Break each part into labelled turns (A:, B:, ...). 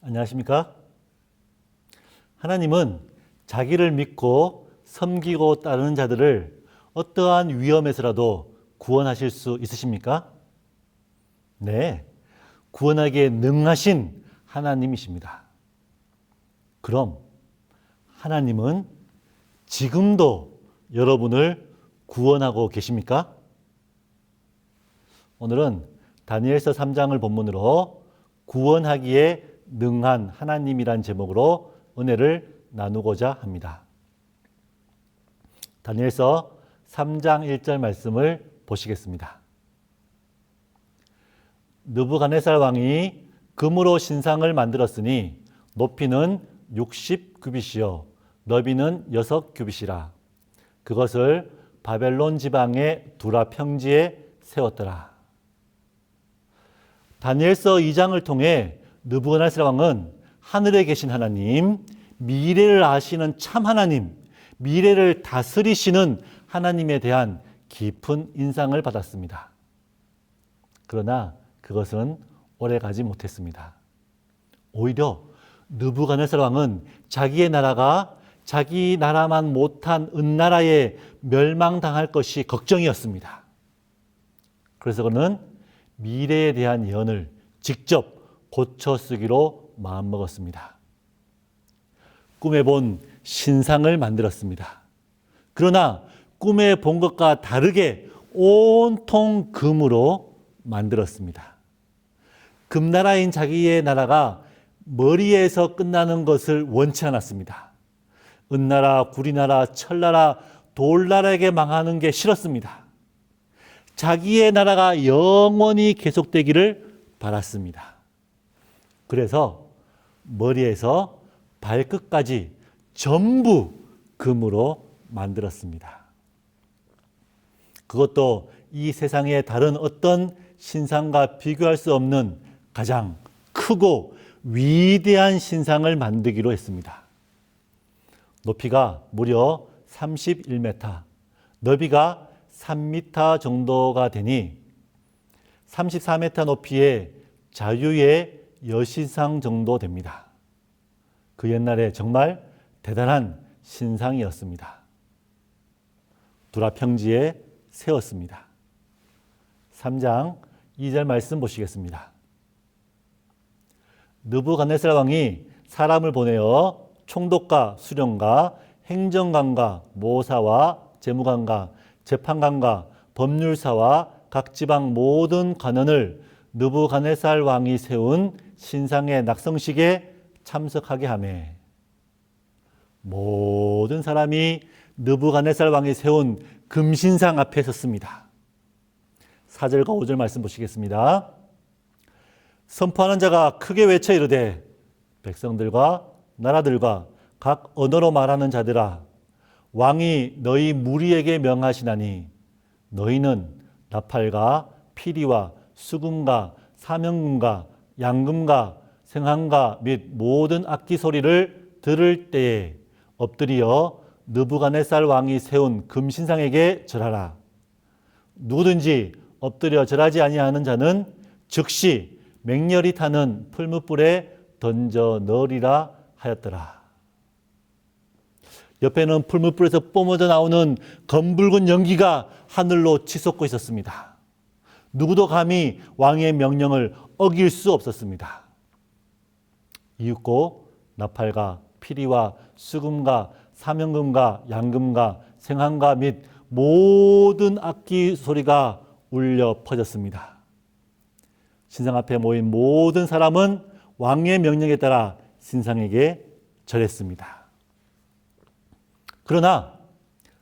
A: 안녕하십니까? 하나님은 자기를 믿고 섬기고 따르는 자들을 어떠한 위험에서라도 구원하실 수 있으십니까? 네, 구원하기에 능하신 하나님이십니다. 그럼 하나님은 지금도 여러분을 구원하고 계십니까? 오늘은 다니엘서 3장을 본문으로 구원하기에 능한 하나님이란 제목으로 은혜를 나누고자 합니다. 다니엘서 3장 1절 말씀을 보시겠습니다. 느부갓네살 왕이 금으로 신상을 만들었으니 높이는 60규빗이요 너비는 6규빗이라. 그것을 바벨론 지방의 두라 평지에 세웠더라. 다니엘서 2장을 통해 느부갓네살 왕은 하늘에 계신 하나님, 미래를 아시는 참 하나님, 미래를 다스리시는 하나님에 대한 깊은 인상을 받았습니다. 그러나 그것은 오래가지 못했습니다. 오히려 느부갓네살 왕은 자기의 나라가 자기 나라만 못한 은나라에 멸망당할 것이 걱정이었습니다. 그래서 그는 미래에 대한 예언을 직접 고쳐 쓰기로 마음먹었습니다. 꿈에 본 신상을 만들었습니다. 그러나 꿈에 본 것과 다르게 온통 금으로 만들었습니다. 금나라인 자기의 나라가 머리에서 끝나는 것을 원치 않았습니다. 은나라, 구리나라, 철나라, 돌나라에게 망하는 게 싫었습니다. 자기의 나라가 영원히 계속되기를 바랐습니다. 그래서 머리에서 발끝까지 전부 금으로 만들었습니다. 그것도 이 세상의 다른 어떤 신상과 비교할 수 없는 가장 크고 위대한 신상을 만들기로 했습니다. 높이가 무려 31m, 너비가 3m 정도가 되니 34m 높이의 자유의 여신상 정도 됩니다. 그 옛날에 정말 대단한 신상이었습니다. 두라 평지에 세웠습니다. 3장 2절 말씀 보시겠습니다. 느부갓네살 왕이 사람을 보내어 총독과 수령과 행정관과 모사와 재무관과 재판관과 법률사와 각 지방 모든 관원을 느부갓네살 왕이 세운 신상의 낙성식에 참석하게 하며 모든 사람이 느부갓네살 왕이 세운 금신상 앞에 섰습니다. 4절과 5절 말씀 보시겠습니다. 선포하는 자가 크게 외쳐 이르되 백성들과 나라들과 각 언어로 말하는 자들아 왕이 너희 무리에게 명하시나니 너희는 나팔과 피리와 수금과 사명금과 양금과 생황과 및 모든 악기 소리를 들을 때에 엎드려 느부갓네살 왕이 세운 금신상에게 절하라. 누구든지 엎드려 절하지 아니하는 자는 즉시 맹렬히 타는 풀무불에 던져 넣으리라 하였더라. 옆에는 풀무불에서 뿜어져 나오는 검붉은 연기가 하늘로 치솟고 있었습니다. 누구도 감히 왕의 명령을 어길 수 없었습니다. 이윽고 나팔과 피리와 수금과 사명금과 양금과 생황과 및 모든 악기 소리가 울려 퍼졌습니다. 신상 앞에 모인 모든 사람은 왕의 명령에 따라 신상에게 절했습니다. 그러나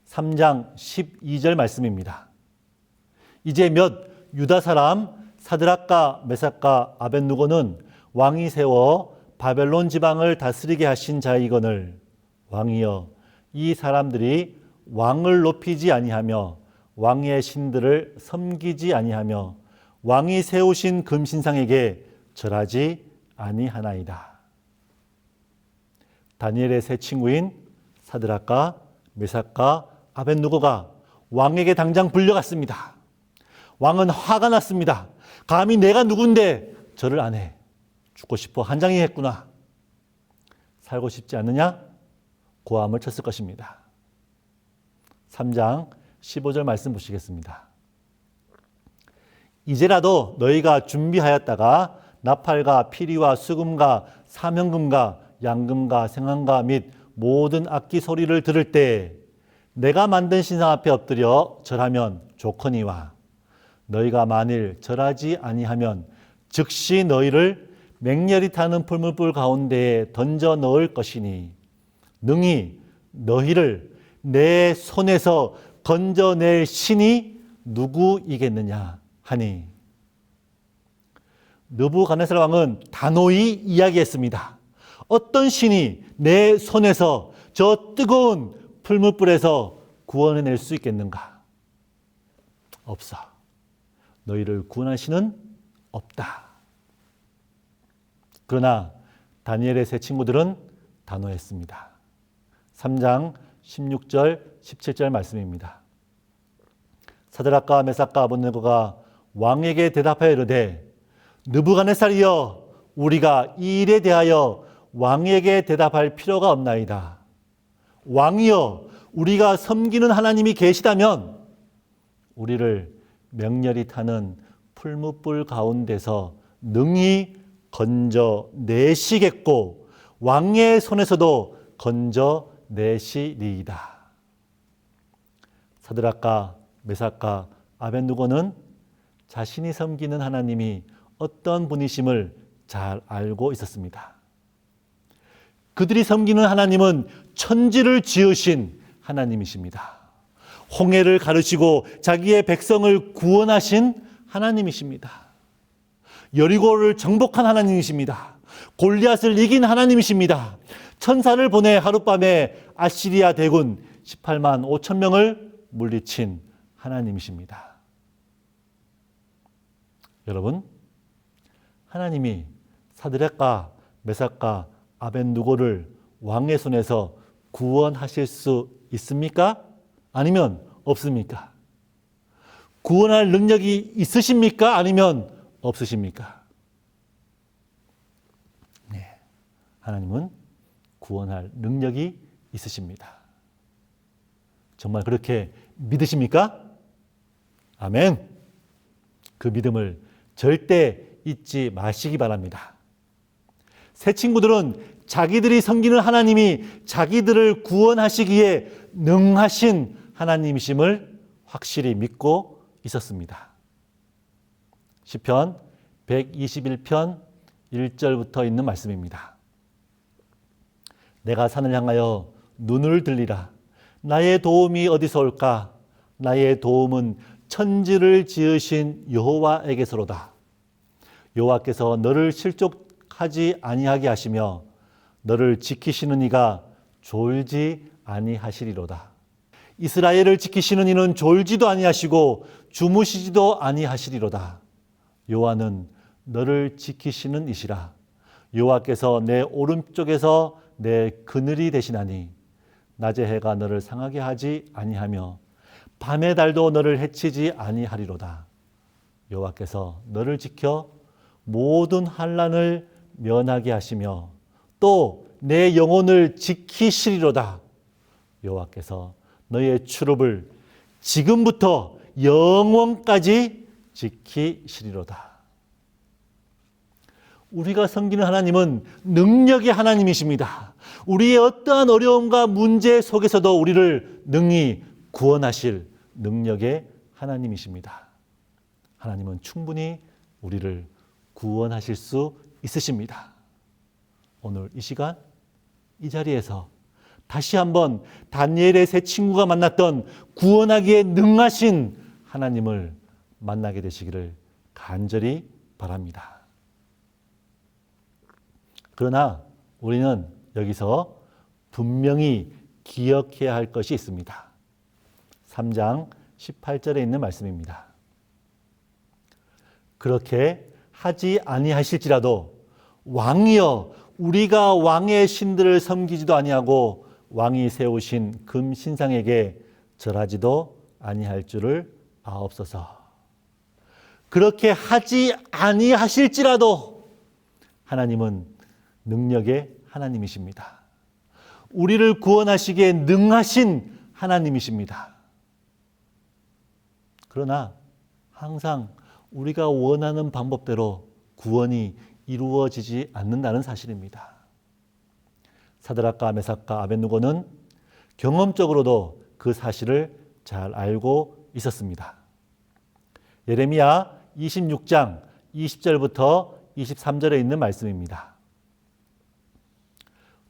A: 3장 12절 말씀입니다. 이제 몇 유다 사람 사드락과 메삭과 아벳느고는 왕이 세워 바벨론 지방을 다스리게 하신 자이거늘 왕이여 이 사람들이 왕을 높이지 아니하며 왕의 신들을 섬기지 아니하며 왕이 세우신 금신상에게 절하지 아니하나이다. 다니엘의 세 친구인 사드락과 메삭과 아벳느고가 왕에게 당장 불려갔습니다. 왕은 화가 났습니다. 감히 내가 누군데 절을 안 해. 죽고 싶어 한장이 했구나. 살고 싶지 않느냐? 고함을 쳤을 것입니다. 3장 15절 말씀 보시겠습니다. 이제라도 너희가 준비하였다가 나팔과 피리와 수금과 사명금과 양금과 생황과 및 모든 악기 소리를 들을 때 내가 만든 신상 앞에 엎드려 절하면 좋거니와 너희가 만일 절하지 아니하면 즉시 너희를 맹렬히 타는 풀무불 가운데에 던져 넣을 것이니 능히 너희를 내 손에서 건져낼 신이 누구이겠느냐 하니 느부갓네살 왕은 단호히 이야기했습니다. 어떤 신이 내 손에서 저 뜨거운 풀무불에서 구원해낼 수 있겠는가? 없어. 너희를 구원할 신은 없다. 그러나 다니엘의 세 친구들은 단호했습니다. 3장 16절, 17절 말씀입니다. 사드락과 메삭과 아벳네고가 왕에게 대답하여 이르되 느부갓네살이여 우리가 이 일에 대하여 왕에게 대답할 필요가 없나이다. 왕이여 우리가 섬기는 하나님이 계시다면 우리를 맹렬히 타는 풀무불 가운데서 능히 건져내시겠고 왕의 손에서도 건져내시리이다. 사드락과 메삭과 아벳느고는 자신이 섬기는 하나님이 어떤 분이심을 잘 알고 있었습니다. 그들이 섬기는 하나님은 천지를 지으신 하나님이십니다. 홍해를 가르시고 자기의 백성을 구원하신 하나님이십니다. 여리고를 정복한 하나님이십니다. 골리앗을 이긴 하나님이십니다. 천사를 보내 하룻밤에 아시리아 대군 18만 5천 명을 물리친 하나님이십니다. 여러분, 하나님이 사드락과 메삭과 아벳느고를 왕의 손에서 구원하실 수 있습니까? 아니면 없습니까? 구원할 능력이 있으십니까? 아니면 없으십니까? 네, 하나님은 구원할 능력이 있으십니다. 정말 그렇게 믿으십니까? 아멘. 그 믿음을 절대 잊지 마시기 바랍니다. 새 친구들은 자기들이 섬기는 하나님이 자기들을 구원하시기에 능하신 하나님이심을 확실히 믿고 있었습니다. 시편 121편 1절부터 있는 말씀입니다. 내가 산을 향하여 눈을 들리라. 나의 도움이 어디서 올까? 나의 도움은 천지를 지으신 여호와에게서로다. 여호와께서 너를 실족하지 아니하게 하시며 너를 지키시는 이가 졸지 아니하시리로다. 이스라엘을 지키시는 이는 졸지도 아니하시고 주무시지도 아니하시리로다. 여호와는 너를 지키시는 이시라. 여호와께서 내 오른쪽에서 내 그늘이 되시나니 낮의 해가 너를 상하게 하지 아니하며 밤의 달도 너를 해치지 아니하리로다. 여호와께서 너를 지켜 모든 환난을 면하게 하시며 또 내 영혼을 지키시리로다. 여호와께서 너의 출입을 지금부터 영원까지 지키시리로다. 우리가 섬기는 하나님은 능력의 하나님이십니다. 우리의 어떠한 어려움과 문제 속에서도 우리를 능히 구원하실 능력의 하나님이십니다. 하나님은 충분히 우리를 구원하실 수 있으십니다. 오늘 이 시간 이 자리에서 다시 한번 다니엘의 세 친구가 만났던 구원하기에 능하신 하나님을 만나게 되시기를 간절히 바랍니다. 그러나 우리는 여기서 분명히 기억해야 할 것이 있습니다. 3장 18절에 있는 말씀입니다. 그렇게 하지 아니하실지라도 왕이여 우리가 왕의 신들을 섬기지도 아니하고 왕이 세우신 금 신상에게 절하지도 아니할 줄을 아옵소서. 그렇게 하지 아니하실지라도 하나님은 능력의 하나님이십니다. 우리를 구원하시기에 능하신 하나님이십니다. 그러나 항상 우리가 원하는 방법대로 구원이 이루어지지 않는다는 사실입니다. 사드락과 메삭과 아벳느고는 경험적으로도 그 사실을 잘 알고 있었습니다. 예레미야 26장 20절부터 23절에 있는 말씀입니다.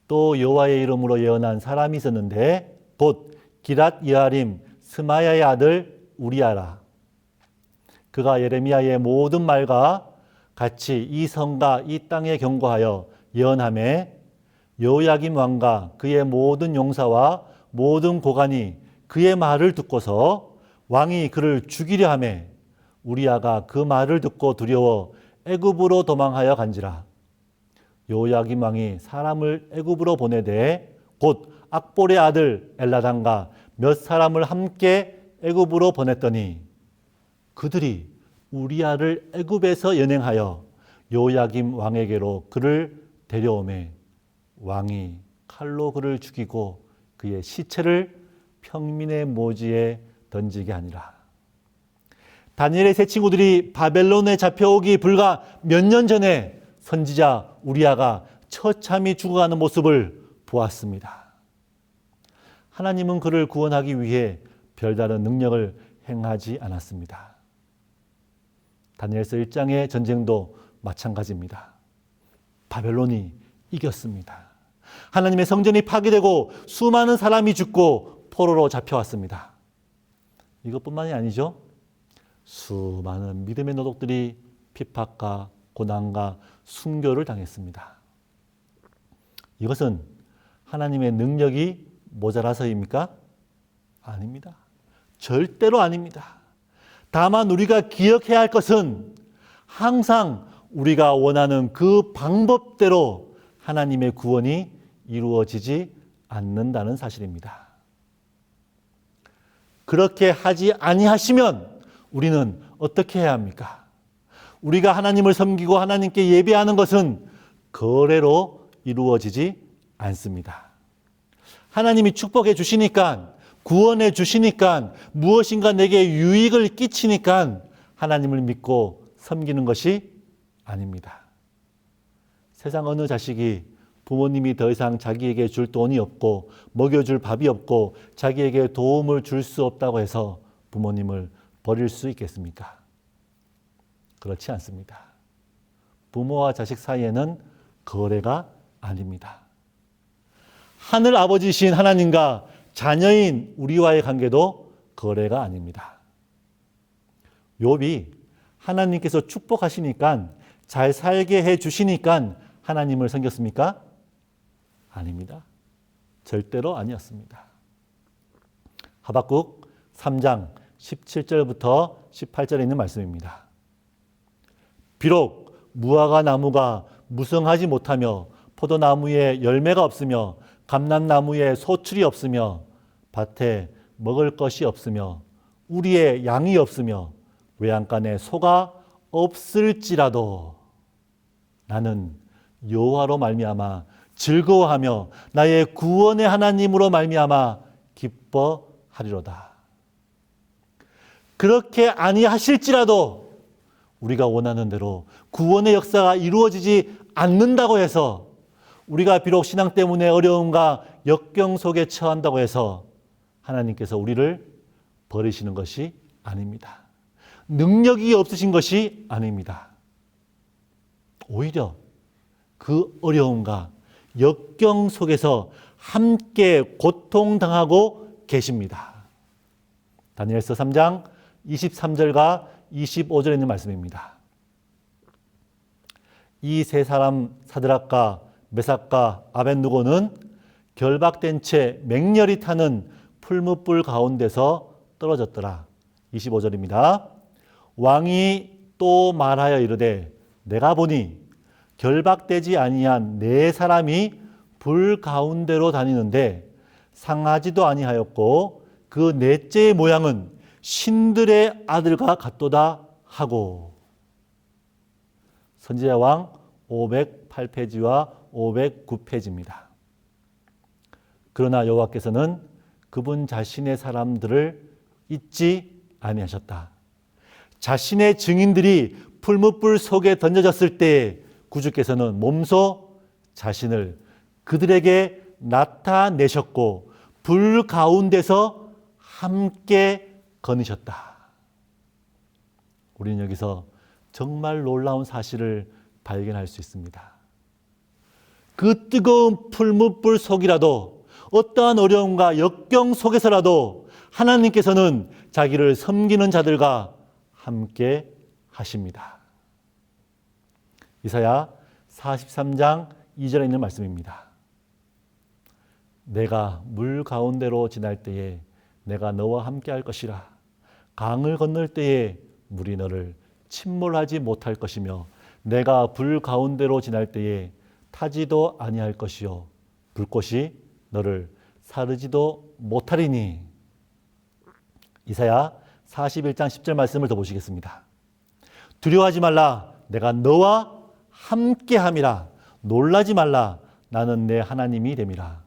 A: 또 여호와의 이름으로 예언한 사람이 있었는데 곧 기랏 여아림 스마야의 아들 우리아라. 그가 예레미야의 모든 말과 같이 이 성과 이 땅에 경고하여 예언하매 여호야김 왕과 그의 모든 용사와 모든 고관이 그의 말을 듣고서 왕이 그를 죽이려 하매 우리아가 그 말을 듣고 두려워 애굽으로 도망하여 간지라. 여호야김 왕이 사람을 애굽으로 보내되 곧 악볼의 아들 엘나단과 몇 사람을 함께 애굽으로 보냈더니 그들이 우리아를 애굽에서 연행하여 여호야김 왕에게로 그를 데려오매 왕이 칼로 그를 죽이고 그의 시체를 평민의 모지에 던지게 하니라. 다니엘의 세 친구들이 바벨론에 잡혀오기 불과 몇 년 전에 선지자 우리아가 처참히 죽어가는 모습을 보았습니다. 하나님은 그를 구원하기 위해 별다른 능력을 행하지 않았습니다. 다니엘서 1장의 전쟁도 마찬가지입니다. 바벨론이 이겼습니다. 하나님의 성전이 파괴되고 수많은 사람이 죽고 포로로 잡혀왔습니다. 이것뿐만이 아니죠. 수많은 믿음의 노독들이 핍박과 고난과 순교를 당했습니다. 이것은 하나님의 능력이 모자라서입니까? 아닙니다. 절대로 아닙니다. 다만 우리가 기억해야 할 것은 항상 우리가 원하는 그 방법대로 하나님의 구원이 이루어지지 않는다는 사실입니다. 그렇게 하지 아니하시면 우리는 어떻게 해야 합니까? 우리가 하나님을 섬기고 하나님께 예배하는 것은 거래로 이루어지지 않습니다. 하나님이 축복해 주시니까, 구원해 주시니까, 무엇인가 내게 유익을 끼치니까 하나님을 믿고 섬기는 것이 아닙니다. 세상 어느 자식이 부모님이 더 이상 자기에게 줄 돈이 없고 먹여줄 밥이 없고 자기에게 도움을 줄 수 없다고 해서 부모님을 버릴 수 있겠습니까? 그렇지 않습니다. 부모와 자식 사이에는 거래가 아닙니다. 하늘 아버지신 하나님과 자녀인 우리와의 관계도 거래가 아닙니다. 욥이 하나님께서 축복하시니까 잘 살게 해 주시니까 하나님을 섬겼습니까? 아닙니다. 절대로 아니었습니다. 하박국 3장 17절부터 18절에 있는 말씀입니다. 비록 무화과 나무가 무성하지 못하며 포도나무에 열매가 없으며 감람나무에 소출이 없으며 밭에 먹을 것이 없으며 우리의 양이 없으며 외양간에 소가 없을지라도 나는 여호와로 말미암아 즐거워하며 나의 구원의 하나님으로 말미암아 기뻐하리로다. 그렇게 아니하실지라도 우리가 원하는 대로 구원의 역사가 이루어지지 않는다고 해서 우리가 비록 신앙 때문에 어려움과 역경 속에 처한다고 해서 하나님께서 우리를 버리시는 것이 아닙니다. 능력이 없으신 것이 아닙니다. 오히려 그 어려움과 역경 속에서 함께 고통당하고 계십니다. 다니엘서 3장 23절과 25절에 있는 말씀입니다. 이 세 사람 사드락과 메삭과 아벳느고는 결박된 채 맹렬히 타는 풀무불 가운데서 떨어졌더라. 25절입니다. 왕이 또 말하여 이르되 내가 보니 결박되지 아니한 네 사람이 불 가운데로 다니는데 상하지도 아니하였고 그 넷째의 모양은 신들의 아들과 같도다 하고. 선지자왕 508페이지와 509페이지입니다. 그러나 여호와께서는 그분 자신의 사람들을 잊지 아니하셨다. 자신의 증인들이 풀무불 속에 던져졌을 때에 구주께서는 몸소 자신을 그들에게 나타내셨고 불 가운데서 함께 거니셨다. 우리는 여기서 정말 놀라운 사실을 발견할 수 있습니다. 그 뜨거운 풀무불 속이라도 어떠한 어려움과 역경 속에서라도 하나님께서는 자기를 섬기는 자들과 함께 하십니다. 이사야 43장 2절에 있는 말씀입니다. 내가 물 가운데로 지날 때에 내가 너와 함께 할 것이라. 강을 건널 때에 물이 너를 침몰하지 못할 것이며 내가 불 가운데로 지날 때에 타지도 아니할 것이요 불꽃이 너를 사르지도 못하리니. 이사야 41장 10절 말씀을 더 보시겠습니다. 두려워하지 말라. 내가 너와 함께함이라. 놀라지 말라. 나는 내 하나님이 됨이라.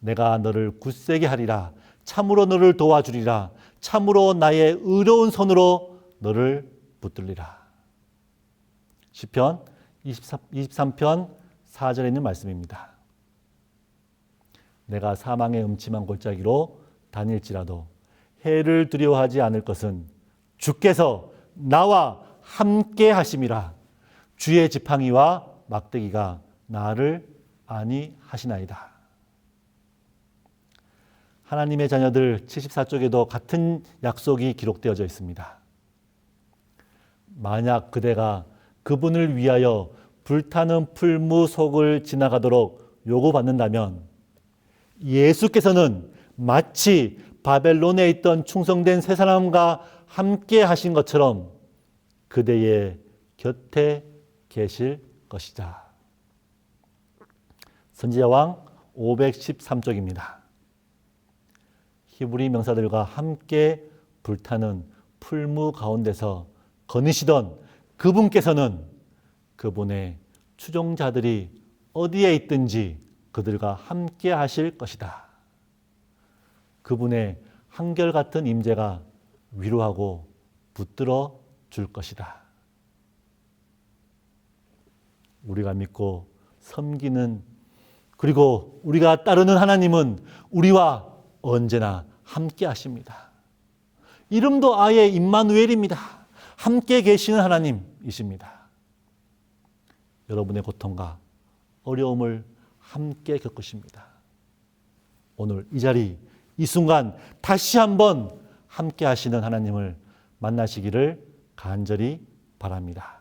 A: 내가 너를 굳세게 하리라. 참으로 너를 도와주리라. 참으로 나의 의로운 손으로 너를 붙들리라. 시편 23편 4절에 있는 말씀입니다. 내가 사망의 음침한 골짜기로 다닐지라도 해를 두려워하지 않을 것은 주께서 나와 함께 하심이라. 주의 지팡이와 막대기가 나를 안위하시나이다. 하나님의 자녀들 74쪽에도 같은 약속이 기록되어져 있습니다. 만약 그대가 그분을 위하여 불타는 풀무 속을 지나가도록 요구받는다면 예수께서는 마치 바벨론에 있던 충성된 세 사람과 함께 하신 것처럼 그대의 곁에 계실 것이다. 선지자왕 513쪽입니다. 히브리 명사들과 함께 불타는 풀무 가운데서 거니시던 그분께서는 그분의 추종자들이 어디에 있든지 그들과 함께 하실 것이다. 그분의 한결같은 임재가 위로하고 붙들어 줄 것이다. 우리가 믿고 섬기는 그리고 우리가 따르는 하나님은 우리와 언제나 함께 하십니다. 이름도 아예 임마누엘입니다. 함께 계시는 하나님이십니다. 여러분의 고통과 어려움을 함께 겪으십니다. 오늘 이 자리, 이 순간 다시 한번 함께 하시는 하나님을 만나시기를 간절히 바랍니다.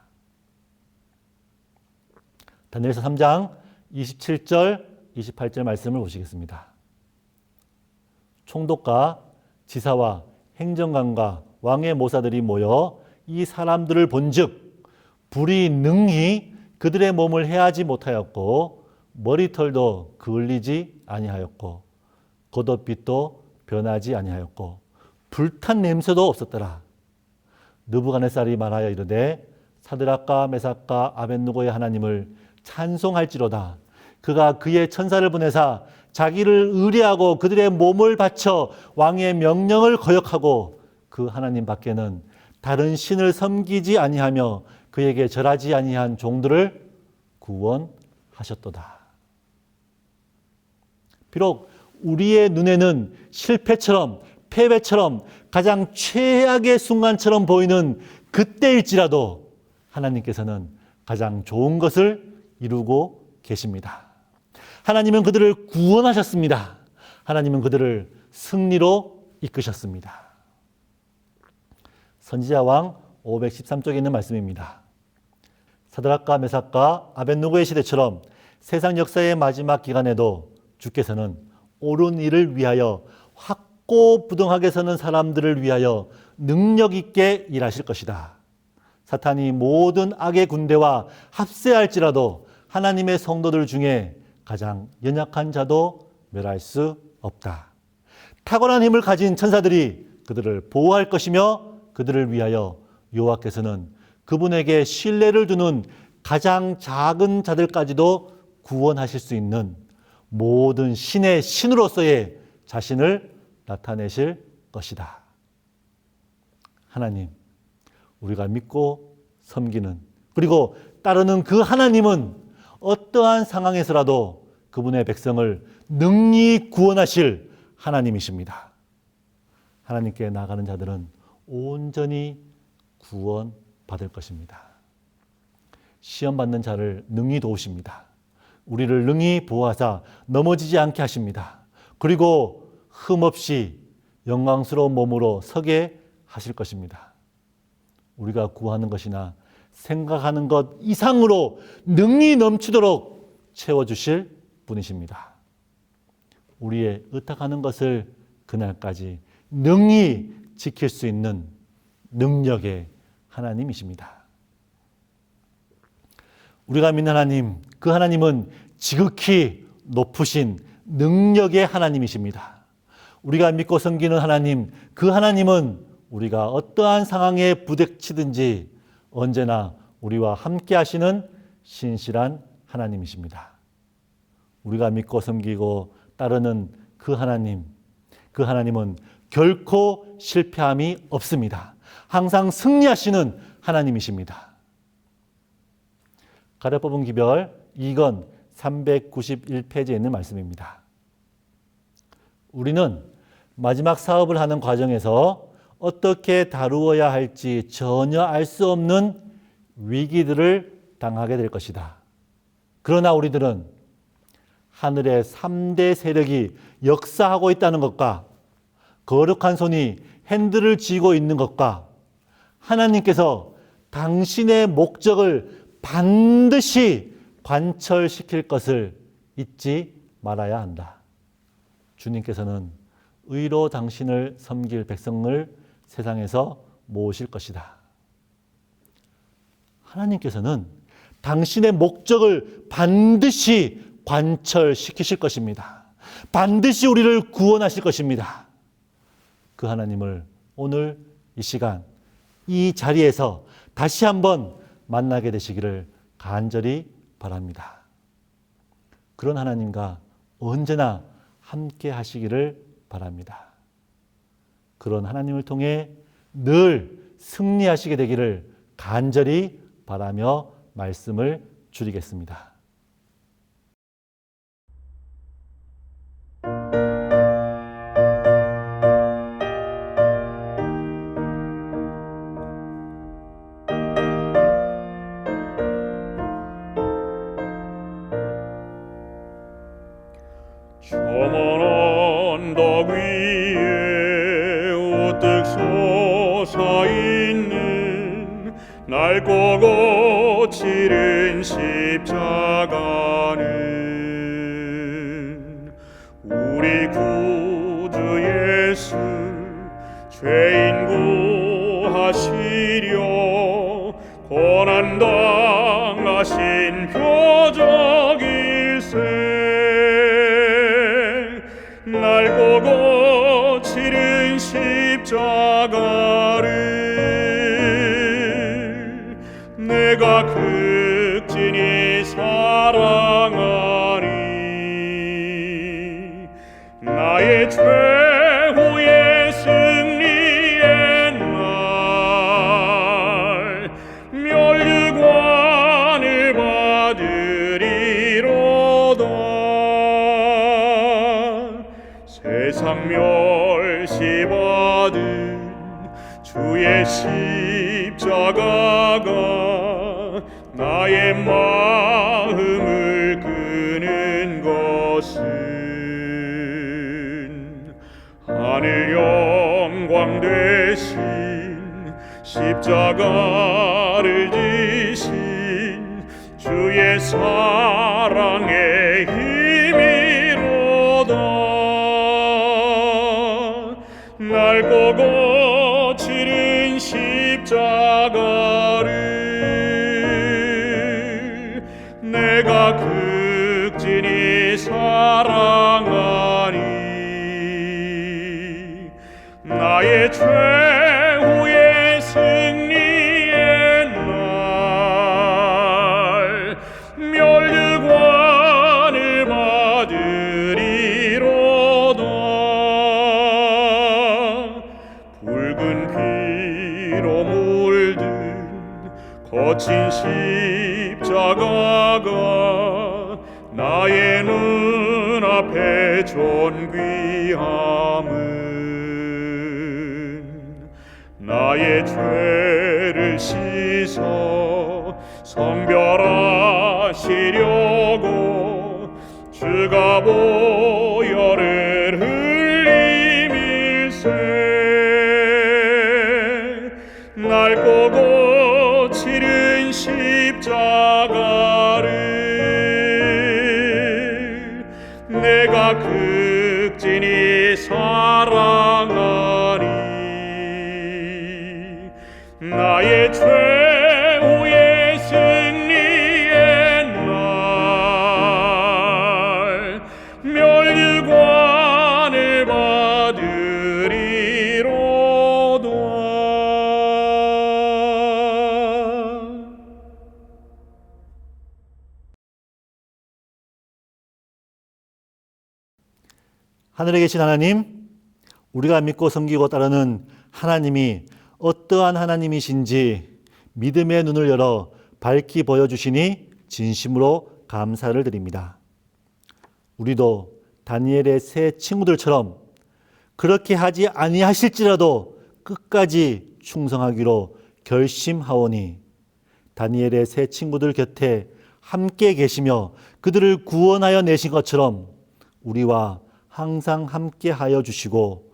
A: 다니엘서 3장 27절, 28절 말씀을 보시겠습니다. 총독과 지사와 행정관과 왕의 모사들이 모여 이 사람들을 본즉 불이 능히 그들의 몸을 해하지 못하였고 머리털도 그을리지 아니하였고 겉옷빛도 변하지 아니하였고 불탄 냄새도 없었더라. 느부갓네살이 말하여 이르되 사드락과 메삭과 아벳느고의 하나님을 찬송할지로다. 그가 그의 천사를 보내사 자기를 의뢰하고 그들의 몸을 바쳐 왕의 명령을 거역하고 그 하나님 밖에는 다른 신을 섬기지 아니하며 그에게 절하지 아니한 종들을 구원하셨도다. 비록 우리의 눈에는 실패처럼 패배처럼 가장 최악의 순간처럼 보이는 그때일지라도 하나님께서는 가장 좋은 것을 이루고 계십니다. 하나님은 그들을 구원하셨습니다. 하나님은 그들을 승리로 이끄셨습니다. 선지자왕 513쪽에 있는 말씀입니다. 사드락과 메삭과 아벳느고의 시대처럼 세상 역사의 마지막 기간에도 주께서는 옳은 일을 위하여 확고부동하게 서는 사람들을 위하여 능력 있게 일하실 것이다. 사탄이 모든 악의 군대와 합세할지라도 하나님의 성도들 중에 가장 연약한 자도 멸할 수 없다. 탁월한 힘을 가진 천사들이 그들을 보호할 것이며 그들을 위하여 여호와께서는 그분에게 신뢰를 두는 가장 작은 자들까지도 구원하실 수 있는 모든 신의 신으로서의 자신을 나타내실 것이다. 하나님, 우리가 믿고 섬기는 그리고 따르는 그 하나님은 어떠한 상황에서라도 그분의 백성을 능히 구원하실 하나님이십니다. 하나님께 나가는 자들은 온전히 구원받을 것입니다. 시험받는 자를 능히 도우십니다. 우리를 능히 보호하사 넘어지지 않게 하십니다. 그리고 흠없이 영광스러운 몸으로 서게 하실 것입니다. 우리가 구하는 것이나 생각하는 것 이상으로 능히 넘치도록 채워주실 분이십니다. 우리의 의탁하는 것을 그날까지 능히 지킬 수 있는 능력의 하나님이십니다. 우리가 믿는 하나님, 그 하나님은 지극히 높으신 능력의 하나님이십니다. 우리가 믿고 섬기는 하나님, 그 하나님은 우리가 어떠한 상황에 부딪히든지 언제나 우리와 함께 하시는 신실한 하나님이십니다. 우리가 믿고 섬기고 따르는 그 하나님은 결코 실패함이 없습니다. 항상 승리하시는 하나님이십니다. 가려뽑은 기별 2권 391페이지에 있는 말씀입니다. 우리는 마지막 사업을 하는 과정에서 어떻게 다루어야 할지 전혀 알 수 없는 위기들을 당하게 될 것이다. 그러나 우리들은 하늘의 3대 세력이 역사하고 있다는 것과 거룩한 손이 핸들을 쥐고 있는 것과 하나님께서 당신의 목적을 반드시 관철시킬 것을 잊지 말아야 한다. 주님께서는 의로 당신을 섬길 백성을 세상에서 모으실 것이다. 하나님께서는 당신의 목적을 반드시 관철시키실 것입니다. 반드시 우리를 구원하실 것입니다. 그 하나님을 오늘 이 시간 이 자리에서 다시 한번 만나게 되시기를 간절히 바랍니다. 그런 하나님과 언제나 함께 하시기를 바랍니다. 그런 하나님을 통해 늘 승리하시게 되기를 간절히 바라며 말씀을 줄이겠습니다.
B: 저 먼 언덕 위에 우뚝 솟아있는 낡고 거칠은 십자가는 우리 구주 예수 죄인 구하시려 고난당하신 표적일세. 낡고 거칠은 십자가를 내가 극진히 사랑하니 나의 최후의 승리의 날 멸류관을 받으리로다. 세상 멸시받은 주의 십자가가 나의 마음을 끄는 것은 하늘 영광 되신 십자가를 지신 주의 사랑의 힘이로다. 낡고 거칠은 십자가를 내가 극진히 사랑하니 나의 최후의 승리의 날 멸류관을 받으 거친 십자가가 나의 눈앞에 존귀함은 나의 죄를 씻어 성별하시려고 주가 보혈을 흘리밀세 날 보고 치른 십자가를 내가 극진히 사랑하리 나의 최후의 승리의 날 멸류관을 받으리로다.
A: 하늘에 계신 하나님, 우리가 믿고 섬기고 따르는 하나님이 어떠한 하나님이신지 믿음의 눈을 열어 밝히 보여주시니 진심으로 감사를 드립니다. 우리도 다니엘의 세 친구들처럼 그렇게 하지 아니하실지라도 끝까지 충성하기로 결심하오니 다니엘의 세 친구들 곁에 함께 계시며 그들을 구원하여 내신 것처럼 우리와 항상 함께 하여 주시고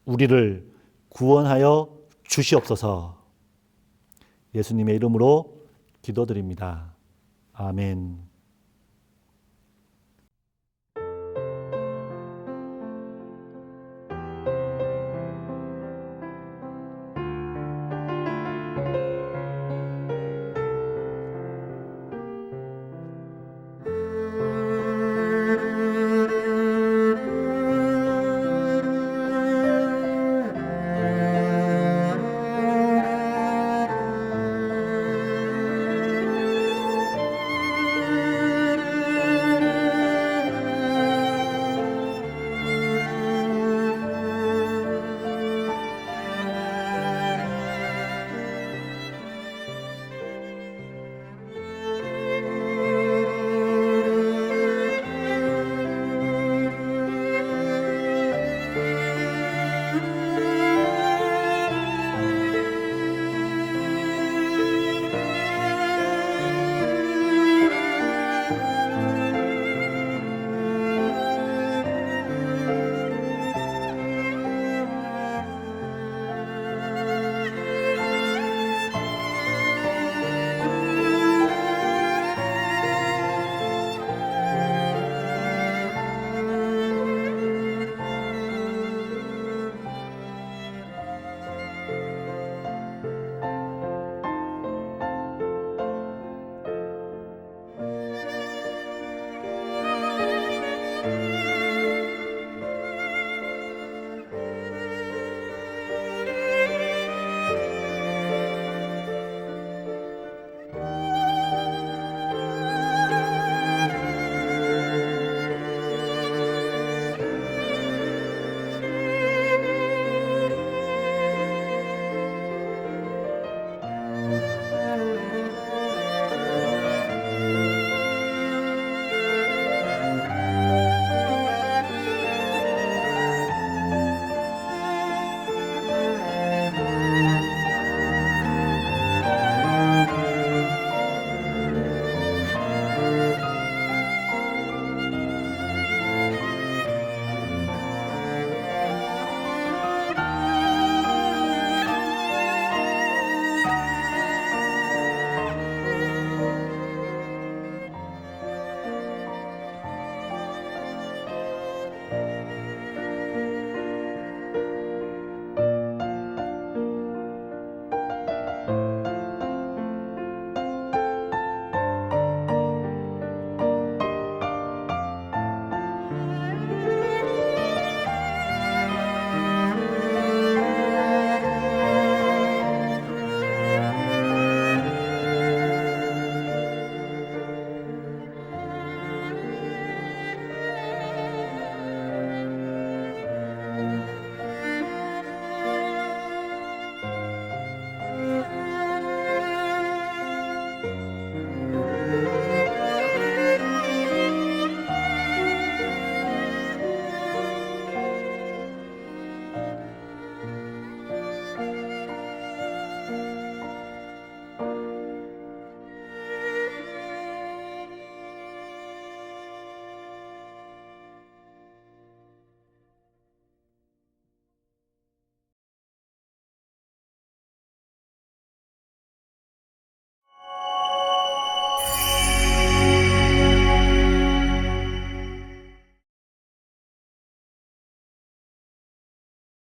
A: 우리를 구원하여 주시옵소서. 예수님의 이름으로 기도드립니다. 아멘.